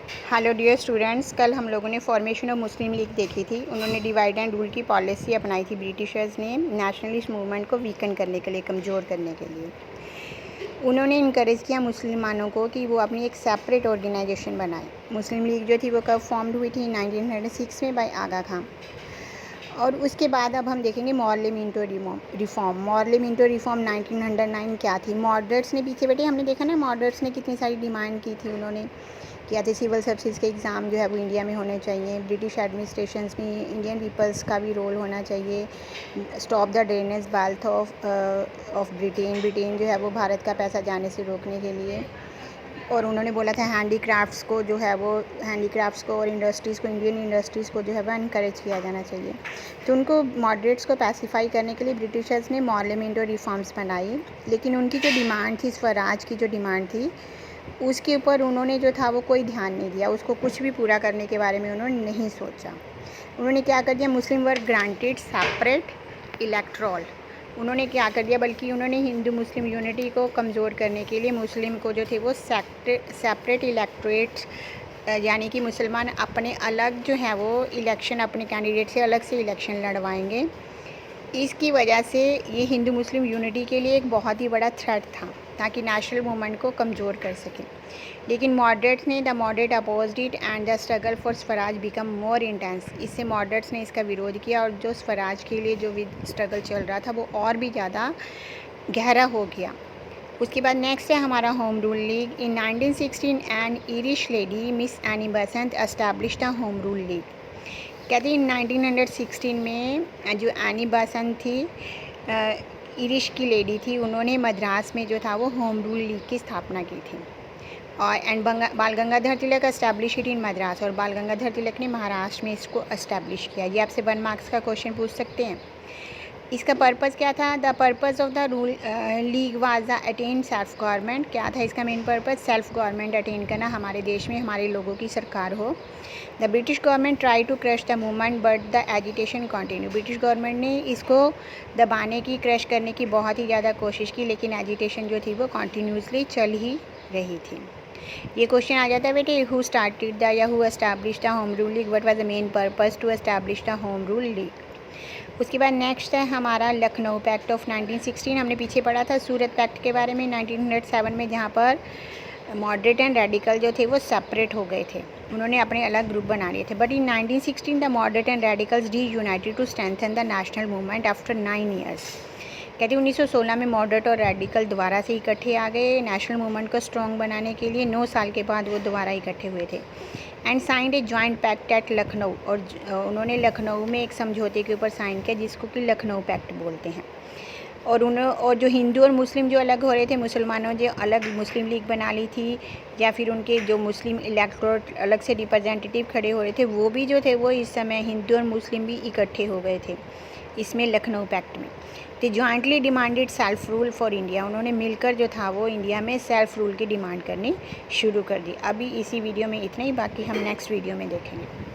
Hello dear students, कल हम लोगों ने फॉर्मेशन ऑफ मुस्लिम लीग देखी थी। उन्होंने डिवाइड एंड रूल की पॉलिसी अपनाई थी ब्रिटिशर्स ने नेशनलिस्ट मूवमेंट को वीकन करने के लिए, कमज़ोर करने के लिए। उन्होंने इनकरेज किया मुसलमानों को कि वो अपनी एक सेपरेट ऑर्गेनाइजेशन बनाए। मुस्लिम लीग जो थी वो कब फॉर्म्ड हुई थी? 1906 में बाय आगा खां। और उसके बाद अब हम देखेंगे Morley Minto reform. Morley Minto reform 1909 क्या थी? मॉडरेट्स ने पीछे बैठे, हमने देखा ना मॉडरेट्स ने कितनी सारी डिमांड की थी। उन्होंने किया थे सिविल सर्विसेज के एग्ज़ाम जो है वो इंडिया में होने चाहिए, ब्रिटिश एडमिनिस्ट्रेशंस में इंडियन पीपल्स का भी रोल होना चाहिए, stop the drainage wealth of Britain जो है वो भारत का पैसा जाने से रोकने के लिए। और उन्होंने बोला था हैंडीक्राफ्ट्स को जो है वो हैंडीक्राफ्ट्स को और इंडस्ट्रीज़ को, इंडियन इंडस्ट्रीज़ को जो है वो इनकरेज किया जाना चाहिए। तो उनको मॉडरेट्स को पैसिफाई करने के लिए ब्रिटिशर्स ने मॉर्लेमेंटो रिफॉर्म्स बनाई। लेकिन उनकी जो डिमांड थी, स्वराज की जो डिमांड थी, उसके ऊपर उन्होंने जो था वो कोई ध्यान नहीं दिया। उसको कुछ भी पूरा करने के बारे में उन्होंने नहीं सोचा। उन्होंने क्या कर दिया? मुस्लिम वर ग्रांटेड सेपरेट इलेक्ट्रॉल। उन्होंने क्या कर दिया? बल्कि उन्होंने हिंदू मुस्लिम यूनिटी को कमज़ोर करने के लिए मुस्लिम को जो थे वो सेपरेट इलेक्ट्रेट्स, यानी कि मुसलमान अपने अलग जो है वो इलेक्शन अपने कैंडिडेट से अलग से इलेक्शन लड़वाएंगे। इसकी वजह से ये हिंदू मुस्लिम यूनिटी के लिए एक बहुत ही बड़ा थ्रेट था, ताकि नेशनल मूवमेंट को कमज़ोर कर सकें। लेकिन मॉडरेट्स ने moderate opposed it and the struggle for Swaraj become more intense. इससे मॉडरेट्स ने इसका विरोध किया और जो स्वराज के लिए जो स्ट्रगल चल रहा था वो और भी ज़्यादा गहरा हो गया। उसके बाद नेक्स्ट है हमारा home rule league. In 1916 an Irish lady Miss Annie Besant establish the home rule league. कहते हैं 1916 में जो एनी बसंत थी, ईरिश की लेडी थी, उन्होंने मद्रास में जो था वो होम रूल लीग की स्थापना की थी। और एंड बाल Gangadhar Tilak establish it in Madras, और बाल गंगाधर तिलक ने महाराष्ट्र में इसको एस्टैब्लिश किया। ये आपसे 1 मार्क्स का क्वेश्चन पूछ सकते हैं। इसका पर्पज़ क्या था? The purpose of the rule league was the attain self government. क्या था इसका main purpose? Self government attain करना, हमारे देश में हमारे लोगों की सरकार हो। The British government try to crush the movement but the agitation continue. British government ने इसको दबाने की, क्रश करने की बहुत ही ज़्यादा कोशिश की, लेकिन एजिटेशन जो थी वो कॉन्टीन्यूसली चल ही रही थी। ये क्वेश्चन आ जाता है बेटे, हु स्टार्टेड द या who establish the home rule league, what was the main purpose to establish the home rule league. उसके बाद नेक्स्ट है हमारा लखनऊ पैक्ट ऑफ 1916। हमने पीछे पढ़ा था सूरत पैक्ट के बारे में 1907 में, जहाँ पर मॉडरेट एंड रेडिकल जो थे वो सेपरेट हो गए थे, उन्होंने अपने अलग ग्रुप बना लिए थे। But in 1916 the moderate and radicals reunited to strengthen the national movement after 9 years. कहते हैं 1916 में मॉडरेट और रेडिकल दोबारा से इकट्ठे आ गए नेशनल मूवमेंट को स्ट्रॉन्ग बनाने के लिए। 9 साल के बाद वो दोबारा इकट्ठे हुए थे and signed a joint pact at Lucknow. और उन्होंने लखनऊ में एक समझौते के ऊपर साइन किया जिसको कि लखनऊ पैक्ट बोलते हैं। और जो हिंदू और मुस्लिम जो अलग हो रहे थे, मुसलमानों जो अलग मुस्लिम लीग बना ली थी, या फिर उनके जो मुस्लिम इलेक्टोरेट अलग से रिप्रेजेंटेटिव खड़े हो रहे थे, वो भी जो थे वो इस समय हिंदू और मुस्लिम भी इकट्ठे हो गए थे इसमें लखनऊ पैक्ट में। तो jointly demanded self rule for India. उन्होंने मिलकर जो था वो इंडिया में सेल्फ रूल की डिमांड करनी शुरू कर दी। अभी इसी वीडियो में इतना ही, बाकी हम नेक्स्ट वीडियो में देखेंगे।